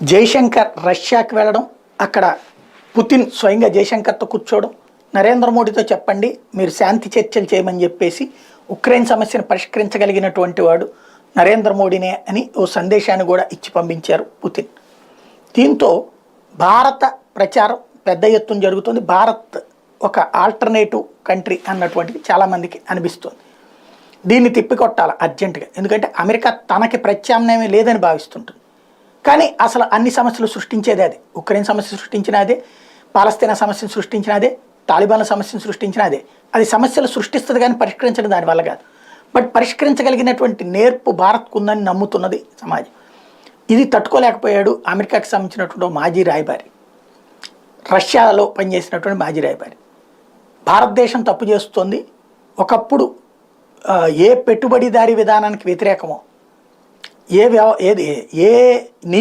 జైశంకర్ రష్యాకి వెళ్ళడం, అక్కడ పుతిన్ స్వయంగా జైశంకర్తో కూర్చోవడం, నరేంద్ర మోడీతో చెప్పండి మీరు శాంతి చర్చలు చేయమని చెప్పేసి ఉక్రెయిన్ సమస్యను పరిష్కరించగలిగినటువంటి వాడు నరేంద్ర మోడీనే అని ఓ సందేశాన్ని కూడా ఇచ్చి పంపించారు పుతిన్. దీంతో భారత ప్రచారం పెద్ద ఎత్తున జరుగుతుంది. భారత్ ఒక ఆల్టర్నేటివ్ కంట్రీ అన్నటువంటిది చాలామందికి అనిపిస్తుంది. దీన్ని తిప్పికొట్టాలి అర్జెంటుగా, ఎందుకంటే అమెరికా తనకి ప్రత్యామ్నాయమే లేదని భావిస్తుంటుంది. కానీ అసలు అన్ని సమస్యలు సృష్టించేదే అదే. ఉక్రెయిన్ సమస్య సృష్టించిన అదే, పాలస్తీనా సమస్యను సృష్టించిన అదే, తాలిబాన్ల సమస్యను సృష్టించిన అదే. అది సమస్యలు సృష్టిస్తుంది కానీ పరిష్కరించడం దానివల్ల కాదు. బట్ పరిష్కరించగలిగినటువంటి నేర్పు భారత్కు ఉందని నమ్ముతున్నది సమాజం. ఇది తట్టుకోలేకపోయాడు అమెరికాకి సంబంధించినటువంటి మాజీ రాయబారి, రష్యాలో పనిచేసినటువంటి మాజీ రాయబారి. భారతదేశం తప్పు చేస్తుంది, ఒకప్పుడు ఏ పెట్టుబడిదారీ విధానానికి వ్యతిరేకమో, ఏ